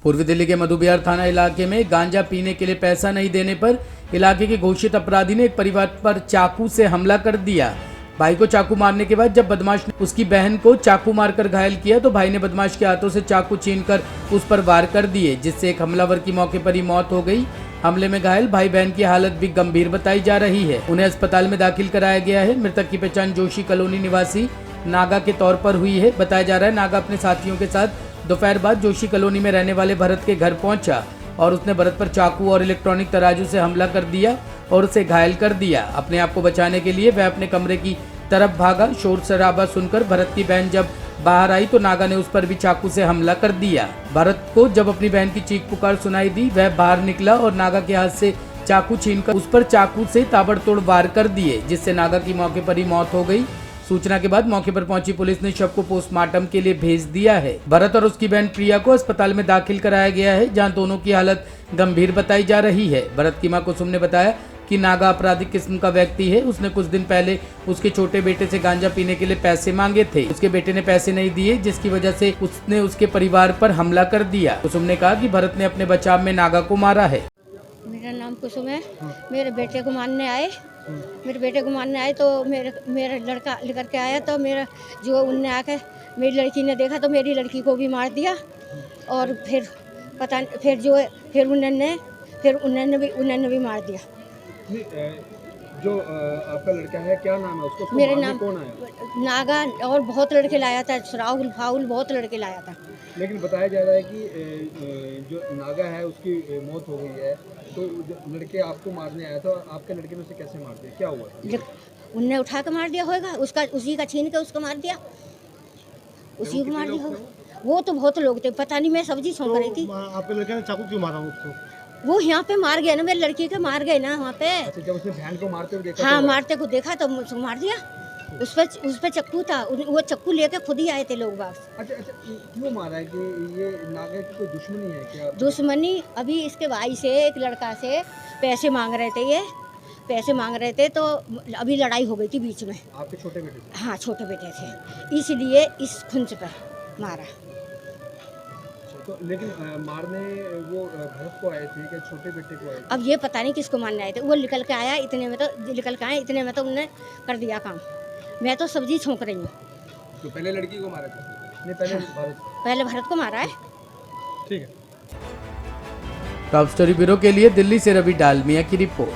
पूर्वी दिल्ली के मधुबिहार थाना इलाके में गांजा पीने के लिए पैसा नहीं देने पर इलाके के घोषित अपराधी ने एक परिवार पर चाकू से हमला कर दिया। भाई को चाकू मारने के बाद जब बदमाश ने उसकी बहन को चाकू मारकर घायल किया तो भाई ने बदमाश के हाथों से चाकू छीनकर उस पर वार कर दिए, जिससे एक हमलावर की मौके पर ही मौत हो गई। हमले में घायल भाई बहन की हालत भी गंभीर बताई जा रही है। उन्हें अस्पताल में दाखिल कराया गया है। मृतक की पहचान जोशी कॉलोनी निवासी नागा के तौर पर हुई है। बताया जा रहा है नागा अपने साथियों के साथ दोपहर बाद जोशी कॉलोनी में रहने वाले भरत के घर पहुंचा और उसने भरत पर चाकू और इलेक्ट्रॉनिक तराजू से हमला कर दिया और उसे घायल कर दिया। अपने आप को बचाने के लिए वह अपने कमरे की तरफ भागा। शोर शराबा सुनकर भरत की बहन जब बाहर आई तो नागा ने उस पर भी चाकू से हमला कर दिया। भरत को जब अपनी बहन की चीख पुकार सुनाई दी, वह बाहर निकला और नागा के हाथ से चाकू छीनकर उस पर चाकू से ताबड़तोड़ वार कर दिए, जिससे नागा की मौके पर ही मौत हो गई। सूचना के बाद मौके पर पहुंची पुलिस ने शव को पोस्टमार्टम के लिए भेज दिया है। भरत और उसकी बहन प्रिया को अस्पताल में दाखिल कराया गया है, जहां दोनों की हालत गंभीर बताई जा रही है। भरत की मां कुसुम ने बताया कि नागा आपराधिक किस्म का व्यक्ति है। उसने कुछ दिन पहले उसके छोटे बेटे से गांजा पीने के लिए पैसे मांगे थे। उसके बेटे ने पैसे नहीं दिए, जिसकी वजह से उसने उसके परिवार पर हमला कर दिया। कुसुम ने कहा कि भरत ने अपने बचाव में नागा को मारा है। मेरा नाम कुसुम है। मेरे बेटे को मारने आए तो मेरा लड़का लेकर के आया तो मेरा जो उनने आकर मेरी लड़की ने देखा तो मेरी लड़की को भी मार दिया और फिर उन्होंने भी मार दिया। जो आपका लड़का है क्या नाम है उसको? मेरे नाम कौन आया? नागा और बहुत लड़के लाया था, राहुल फाउल बहुत लड़के लाया था। लेकिन बताया जा रहा है कि जो नागा है उसकी मौत हो गई है, तो जो लड़के आपको मारने आया था, आपके लड़के ने उसे कैसे मार दिया, क्या हुआ? उनने उठा के मार दिया होगा, उसी का छीन के उसको मार दिया, उसी को मार दिया होगा। वो तो बहुत लोग थे, पता नहीं, मैं सब्जी छोंक रही थी। आपके लड़के ने चाकू क्यों मारा उसको? वो यहाँ पे मार गया ना, मेरी लड़की के मार गए ना वहाँ पे। अच्छा, जब उसने बहन को मारते हुए देखा? हाँ, मारते को देखा तो उसको मार दिया। उस पे चक्कू था, वो चक्कू लेके खुद ही आए थे लोग बाग। अच्छा, क्यों मारा है? कि ये नागा की कोई दुश्मनी है क्या? दुश्मनी अभी इसके भाई से, एक लड़का से पैसे मांग रहे थे, ये पैसे मांग रहे थे तो अभी लड़ाई हो गई थी बीच में। आपके छोटे बेटे से? हाँ, छोटे बेटे थे, इसलिए इस खुंच पर मारा। तो लेकिन मारने वो भरत को आए थे क्या छोटे बेटे को आए थे? अब ये पता नहीं किसको मारने आए थे। वो निकल के आया, इतने में तो उन्होंने कर दिया काम। मैं तो सब्जी छोंक रही हूँ। तो पहले लड़की को मारा था? नहीं, पहले भरत को मारा है। ठीक है। टॉप स्टोरी ब्यूरो के लिए दिल्ली से रवि डालमिया की रिपोर्ट।